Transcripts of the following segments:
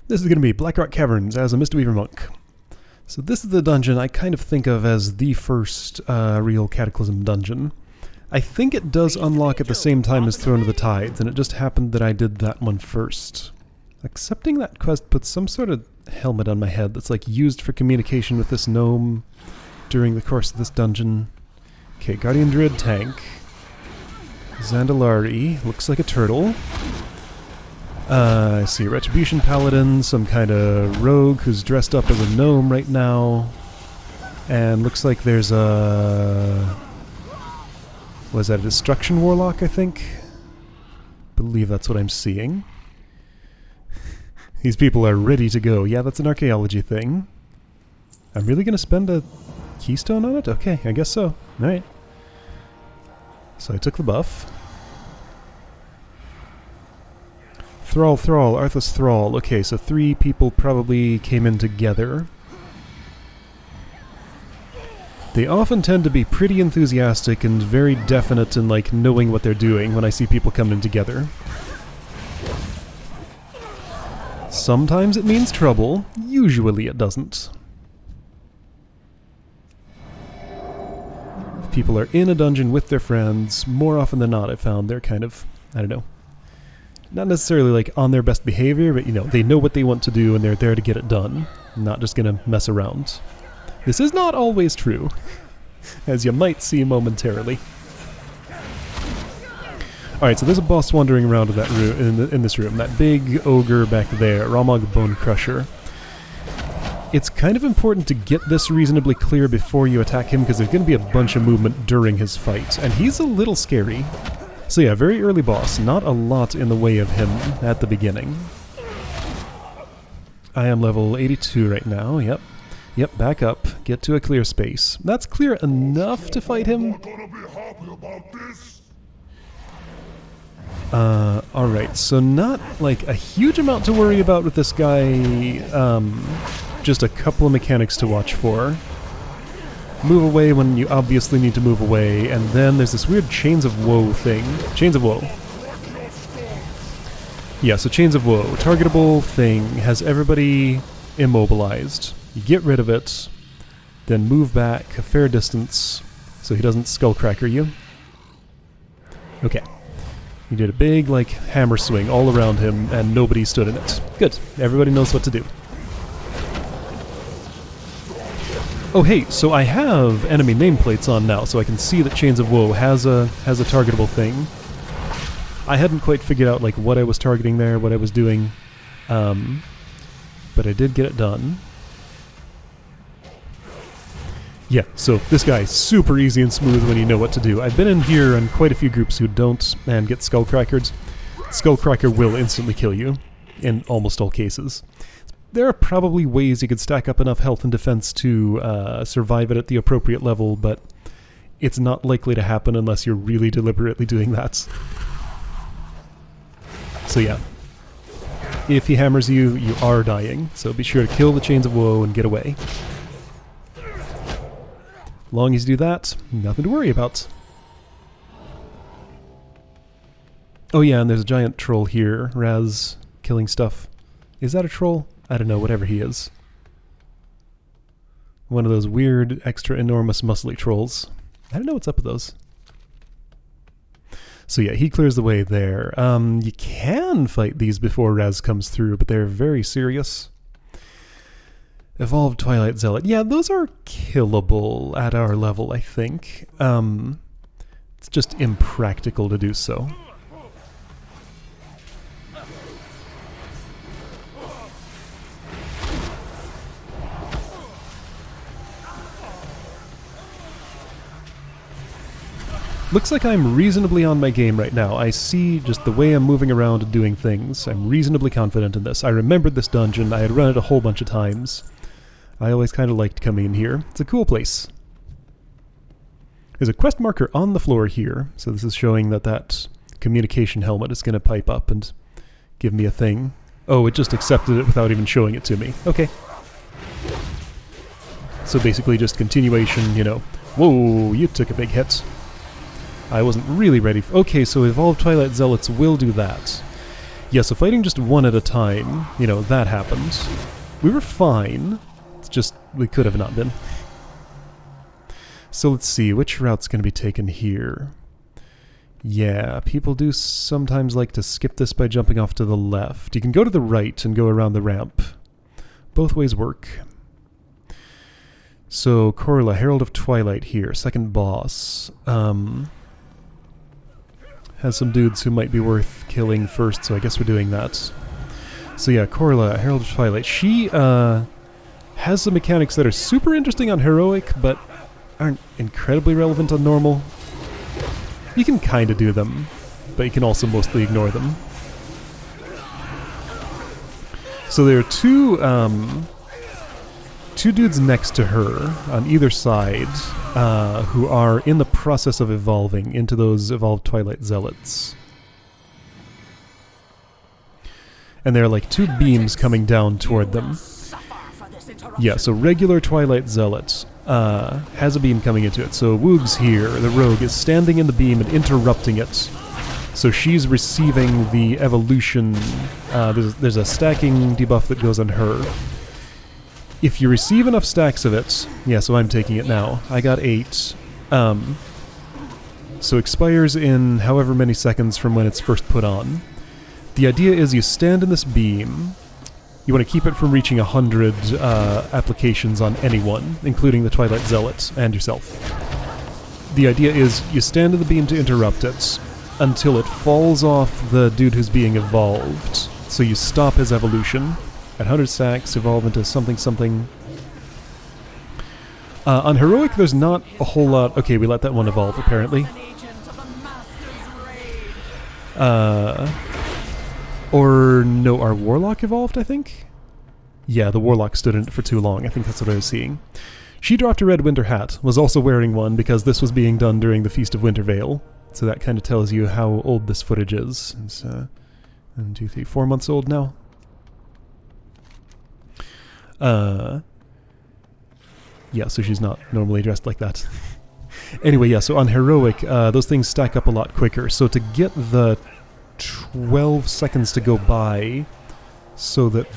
This is going to be Blackrock Caverns as a Mistweaver monk. So this is the dungeon I kind of think of as the first real Cataclysm dungeon. I think it does unlock at the same time as Throne of the Tides, and it just happened that I did that one first. Accepting that quest puts some sort of helmet on my head that's like used for communication with this gnome during the course of this dungeon. Okay, Guardian Druid tank. Zandalari, looks like a turtle. I see a Retribution Paladin, some kind of rogue who's dressed up as a gnome right now. And looks like there's a... was that a Destruction Warlock, I think? Believe that's what I'm seeing. These people are ready to go. Yeah, that's an archaeology thing. I'm really going to spend a keystone on it? Okay, I guess so. Alright. So I took the buff. Thrall, Arthas Thrall. Okay, so 3 people probably came in together. They often tend to be pretty enthusiastic and very definite in like knowing what they're doing when I see people coming together. Sometimes it means trouble, usually it doesn't. If people are in a dungeon with their friends, more often than not I've found they're kind of, I don't know, not necessarily like on their best behavior, but you know, they know what they want to do and they're there to get it done, not just gonna mess around. This is not always true, as you might see momentarily. Alright, so there's a boss wandering around in that room, in this room, that big ogre back there, Ramog Bone Crusher. It's kind of important to get this reasonably clear before you attack him, because there's going to be a bunch of movement during his fight, and he's a little scary. So yeah, very early boss, not a lot in the way of him at the beginning. I am level 82 right now, yep. Yep, back up, get to a clear space. That's clear enough to fight him. Alright, so not like a huge amount to worry about with this guy, just a couple of mechanics to watch for. Move away when you obviously need to move away, and then there's this weird Chains of Woe thing. Chains of Woe. Yeah, so Chains of Woe. Targetable thing, has everybody immobilized. You get rid of it, then move back a fair distance so he doesn't skullcracker you. Okay. You did a big, like, hammer swing all around him, and nobody stood in it. Good. Everybody knows what to do. Oh hey, so I have enemy nameplates on now, so I can see that Chains of Woe has a targetable thing. I hadn't quite figured out like what I was targeting there, what I was doing, but I did get it done. Yeah, so this guy's super easy and smooth when you know what to do. I've been in here on quite a few groups who don't and get skullcrackered. Skullcracker will instantly kill you, in almost all cases. There are probably ways you could stack up enough health and defense to survive it at the appropriate level, but it's not likely to happen unless you're really deliberately doing that. So yeah, if he hammers you, you are dying, so be sure to kill the Chains of Woe and get away. Long as you do that, nothing to worry about. Oh yeah, and there's a giant troll here, Raz, killing stuff. Is that a troll? I don't know, whatever he is. One of those weird, extra enormous, muscly trolls. I don't know what's up with those. So yeah, he clears the way there. You can fight these before Raz comes through, but they're very serious. Evolved Twilight Zealot. Yeah, those are killable at our level, I think. It's just impractical to do so. Looks like I'm reasonably on my game right now. I see just the way I'm moving around and doing things. I'm reasonably confident in this. I remembered this dungeon. I had run it a whole bunch of times. I always kind of liked coming in here. It's a cool place. There's a quest marker on the floor here, so this is showing that that communication helmet is going to pipe up and give me a thing. Oh, it just accepted it without even showing it to me. Okay. So basically just continuation, you know. Whoa, you took a big hit. I wasn't really ready for... Okay, so Evolved Twilight Zealots will do that. Yeah, so fighting just one at a time, you know, that happened. We were fine. It's just, we could have not been. So let's see, which route's going to be taken here? Yeah, people do sometimes like to skip this by jumping off to the left. You can go to the right and go around the ramp. Both ways work. So, Corla, Herald of Twilight here, second boss. Has some dudes who might be worth killing first, so I guess we're doing that. So yeah, Corla, Herald of Twilight. She has some mechanics that are super interesting on Heroic, but aren't incredibly relevant on Normal. You can kind of do them, but you can also mostly ignore them. So there are two dudes next to her on either side who are in the process of evolving into those evolved Twilight Zealots. And there are like two beams coming down toward them. Yeah, so regular Twilight Zealot has a beam coming into it. So Woog's here, the rogue, is standing in the beam and interrupting it. So she's receiving the evolution. There's a stacking debuff that goes on her. If you receive enough stacks of it... Yeah, so I'm taking it now. I got 8. So expires in however many seconds from when it's first put on. The idea is you stand in this beam. You want to keep it from reaching 100 applications on anyone, including the Twilight Zealot and yourself. The idea is you stand in the beam to interrupt it until it falls off the dude who's being evolved. So you stop his evolution. At 100 stacks, evolve into something something. On Heroic, there's not a whole lot... Okay, we let that one evolve, apparently. Or no, our Warlock evolved, I think? Yeah, the Warlock stood in it for too long. I think that's what I was seeing. She dropped a red winter hat, was also wearing one because this was being done during the Feast of Wintervale. So that kind of tells you how old this footage is. It's 1, 2, 3, 4 months old now. Yeah, so she's not normally dressed like that. Anyway, yeah, so on Heroic, those things stack up a lot quicker. So to get the 12 seconds to go by so that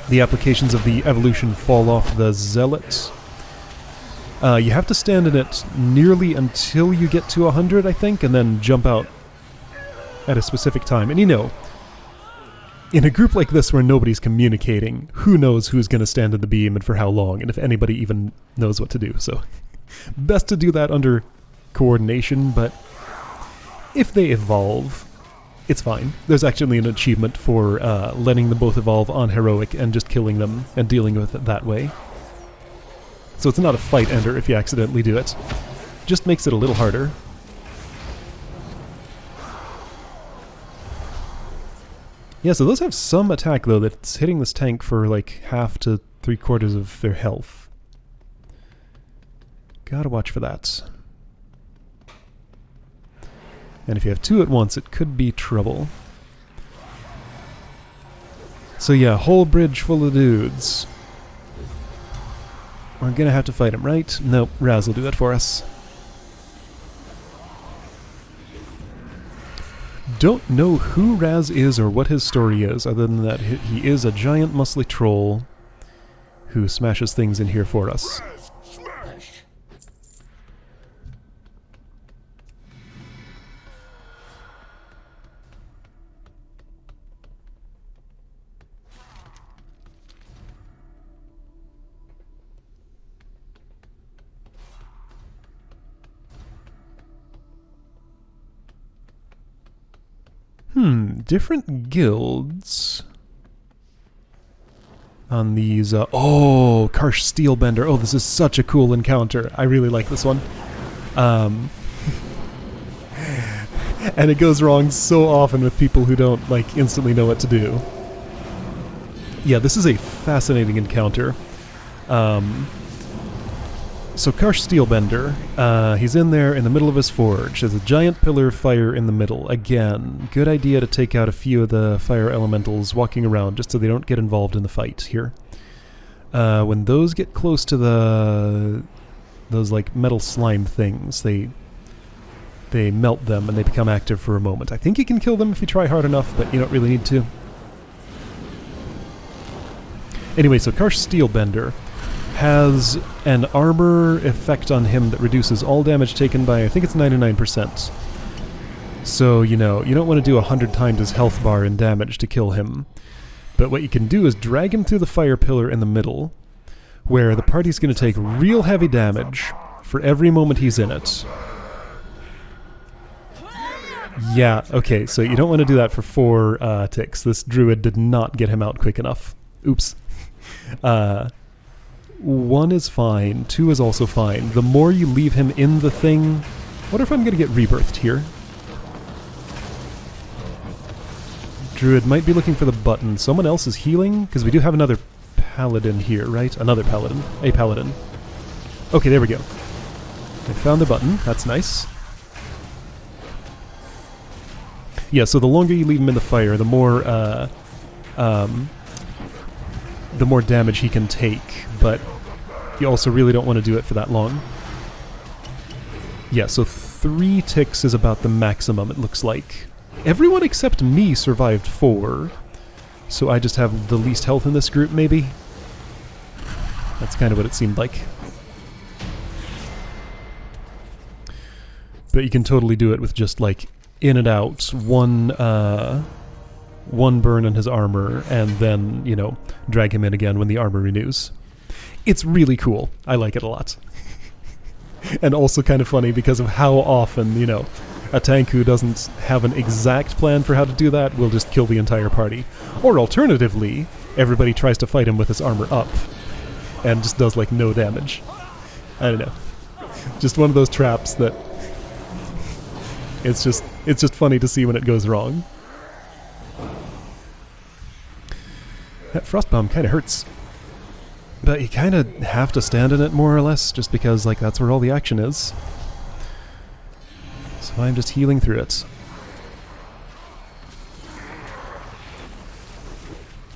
the applications of the evolution fall off the Zealot, you have to stand in it nearly until you get to 100, I think, and then jump out at a specific time. And you know, in a group like this where nobody's communicating, who knows who's going to stand in the beam and for how long, and if anybody even knows what to do. So, best to do that under coordination, but if they evolve, it's fine. There's actually an achievement for letting them both evolve on Heroic and just killing them and dealing with it that way. So it's not a fight ender if you accidentally do it. Just makes it a little harder. Yeah, so those have some attack, though, that's hitting this tank for like half to 3/4 of their health. Gotta watch for that. And if you have 2 at once, it could be trouble. So yeah, whole bridge full of dudes. We're gonna have to fight him, right? Nope, Raz will do that for us. Don't know who Raz is or what his story is, other than that he is a giant muscly troll who smashes things in here for us. Different guilds on these. Oh, Karsh Steelbender. Oh, this is such a cool encounter. I really like this one. And it goes wrong so often with people who don't like instantly know what to do. Yeah, this is a fascinating encounter. So Karsh Steelbender, he's in there in the middle of his forge. There's a giant pillar of fire in the middle. Again, good idea to take out a few of the fire elementals walking around just so they don't get involved in the fight here. When those get close to those like metal slime things, they they melt them and they become active for a moment. I think you can kill them if you try hard enough, but you don't really need to. Anyway, so Karsh Steelbender has an armor effect on him that reduces all damage taken by, I think it's 99%. So, you know, you don't want to do 100 times his health bar in damage to kill him. But what you can do is drag him through the fire pillar in the middle, where the party's going to take real heavy damage for every moment he's in it. Yeah, okay, so you don't want to do that for 4 ticks. This druid did not get him out quick enough. Oops. 1 is fine, 2 is also fine. The more you leave him in the thing... What if I'm going to get rebirthed here? Druid might be looking for the button. Someone else is healing? Because we do have another paladin here, right? Another paladin. A paladin. Okay, there we go. I found the button. That's nice. Yeah, so the longer you leave him in the fire, the more damage he can take, but you also really don't want to do it for that long. Yeah, so 3 ticks is about the maximum, it looks like. Everyone except me survived 4, so I just have the least health in this group, maybe? That's kind of what it seemed like. But you can totally do it with just, like, in and out, one burn on his armor, and then, you know, drag him in again when the armor renews. It's really cool. I like it a lot. And also kind of funny because of how often, you know, a tank who doesn't have an exact plan for how to do that will just kill the entire party. Or alternatively, everybody tries to fight him with his armor up, and just does, like, no damage. I don't know. Just one of those traps that... It's just funny to see when it goes wrong. That frostbomb kind of hurts. But you kind of have to stand in it more or less, just because, like, that's where all the action is. So I'm just healing through it.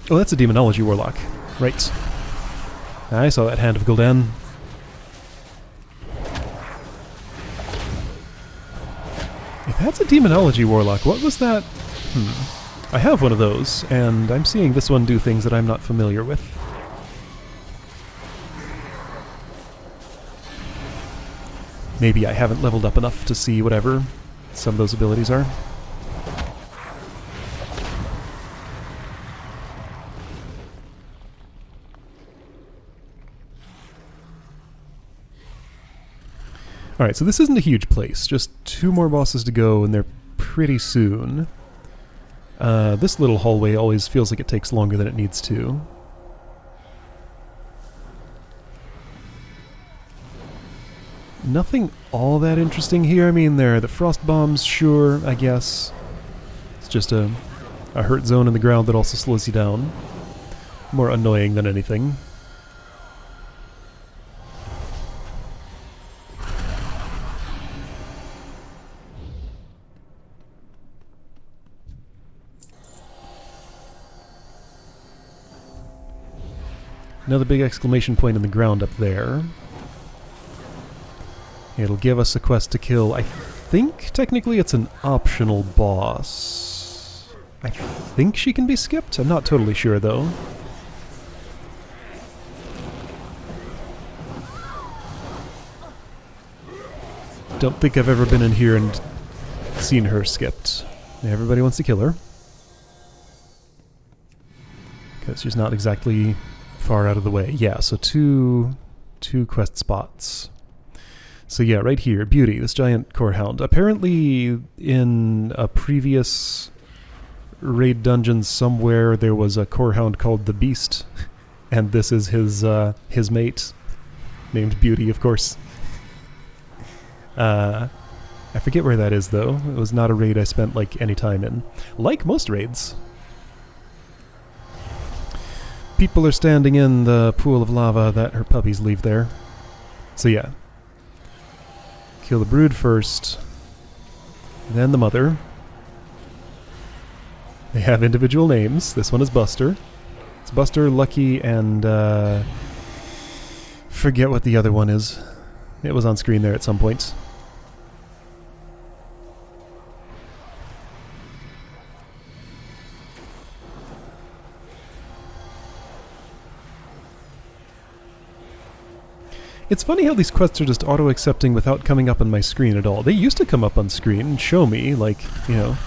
Oh, that's a Demonology Warlock. Right. I saw that Hand of Gul'dan. If that's a Demonology Warlock, what was that? I have one of those, and I'm seeing this one do things that I'm not familiar with. Maybe I haven't leveled up enough to see whatever some of those abilities are. Alright, so this isn't a huge place. Just 2 more bosses to go, and they're pretty soon. This little hallway always feels like it takes longer than it needs to. Nothing all that interesting here. I mean, there are the frost bombs, sure, I guess. It's just a hurt zone in the ground that also slows you down. More annoying than anything. Another big exclamation point in the ground up there. It'll give us a quest to kill. I think technically it's an optional boss. I think she can be skipped. I'm not totally sure though. Don't think I've ever been in here and seen her skipped. Everybody wants to kill her. Because she's not exactly far out of the way. Yeah, so two quest spots. So yeah, right here, Beauty, this giant core hound. Apparently in a previous raid dungeon somewhere there was a core hound called the Beast, and this is his mate, named Beauty, of course. I forget where that is though. It was not a raid I spent like any time in. Like most raids. People are standing in the pool of lava that her puppies leave there. So yeah. Kill the brood first, then the mother. They have individual names. This one is Buster. It's Buster, Lucky, and forget what the other one is. It was on screen there at some point. It's funny how these quests are just auto-accepting without coming up on my screen at all. They used to come up on screen and show me, like, you know,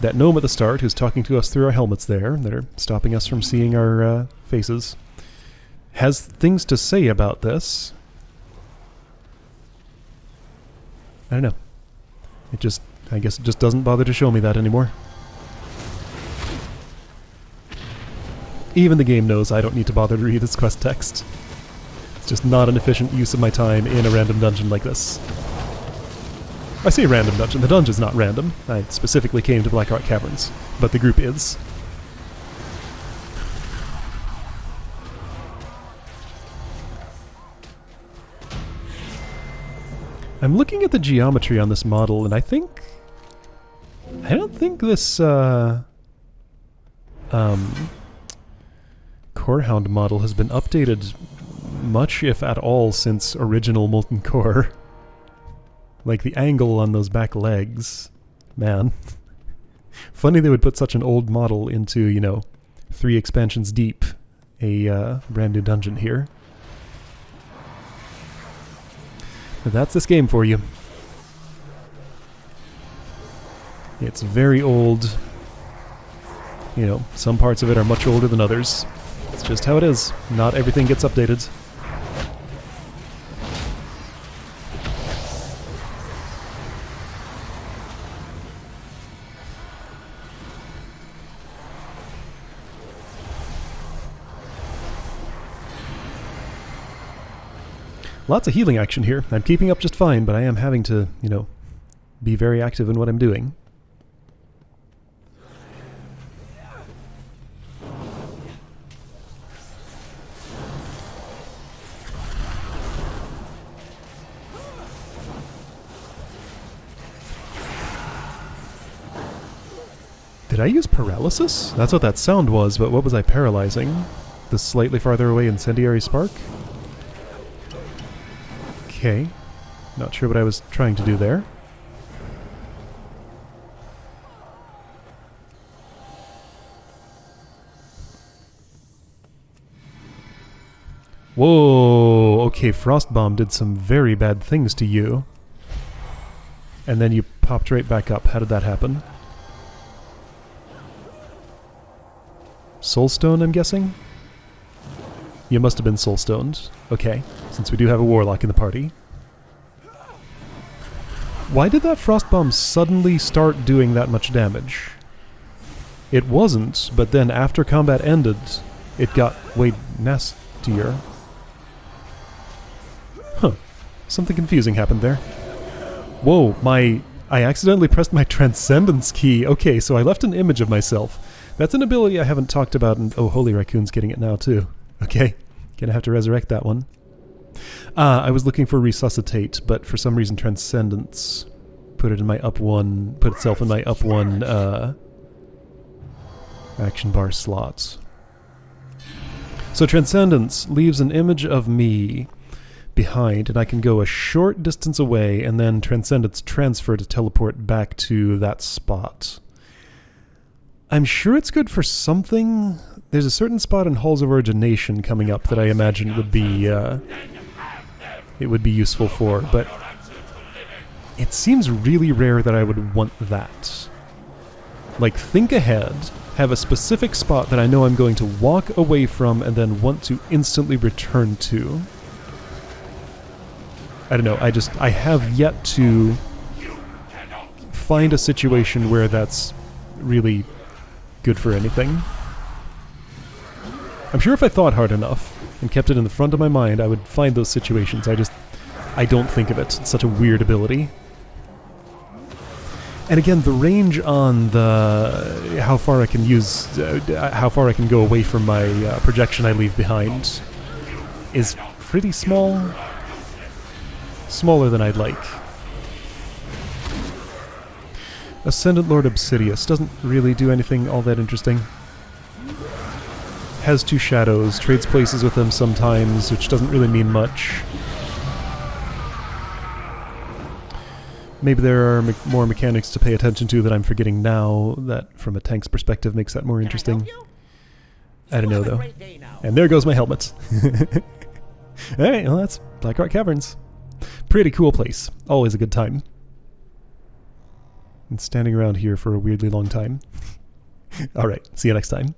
that gnome at the start who's talking to us through our helmets there, that are stopping us from seeing our faces, has things to say about this. I don't know. It just, I guess it just doesn't bother to show me that anymore. Even the game knows I don't need to bother to read its quest text. It's just not an efficient use of my time in a random dungeon like this. I say random dungeon. The dungeon's not random. I specifically came to Blackrock Caverns, but the group is. I'm looking at the geometry on this model, and I don't think this Corehound model has been updated much, if at all, since original Molten Core. Like, the angle on those back legs. Man. Funny they would put such an old model into, you know, 3 expansions deep, a brand new dungeon here. But that's this game for you. It's very old. You know, some parts of it are much older than others. It's just how it is. Not everything gets updated. Lots of healing action here. I'm keeping up just fine, but I am having to, you know, be very active in what I'm doing. Did I use paralysis? That's what that sound was, but what was I paralyzing? The slightly farther away incendiary spark? Okay. Not sure what I was trying to do there. Whoa! Okay, Frostbomb did some very bad things to you. And then you popped right back up. How did that happen? Soulstone, I'm guessing? You must have been soulstoned. Okay, since we do have a warlock in the party. Why did that Frostbomb suddenly start doing that much damage? It wasn't, but then after combat ended, it got way nastier. Huh. Something confusing happened there. Whoa, I accidentally pressed my Transcendence key. Okay, so I left an image of myself. That's an ability I haven't talked about, and oh, Holy Raccoon's getting it now too. Okay, gonna have to resurrect that one. I was looking for Resuscitate, but for some reason Transcendence put it in my up one, put itself in my up one action bar slots. So Transcendence leaves an image of me behind, and I can go a short distance away, and then Transcendence transfer to teleport back to that spot. I'm sure it's good for something. There's a certain spot in Halls of Origination coming up that I imagine would be it would be useful for, but it seems really rare that I would want that. Like, think ahead, have a specific spot that I know I'm going to walk away from and then want to instantly return to. I don't know, I have yet to find a situation where that's really good for anything. I'm sure if I thought hard enough and kept it in the front of my mind, I would find those situations. I don't think of it. It's such a weird ability. And again, the range on the how far I can use, how far I can go away from my projection I leave behind is pretty small. Smaller than I'd like. Ascendant Lord Obsidious doesn't really do anything all that interesting. Has 2 shadows, trades places with them sometimes, which doesn't really mean much. Maybe there are more mechanics to pay attention to that I'm forgetting now, that from a tank's perspective makes that more interesting. I don't know though. And there goes my helmet. Alright, well that's Blackrock Caverns. Pretty cool place. Always a good time. And standing around here for a weirdly long time. Alright, see you next time.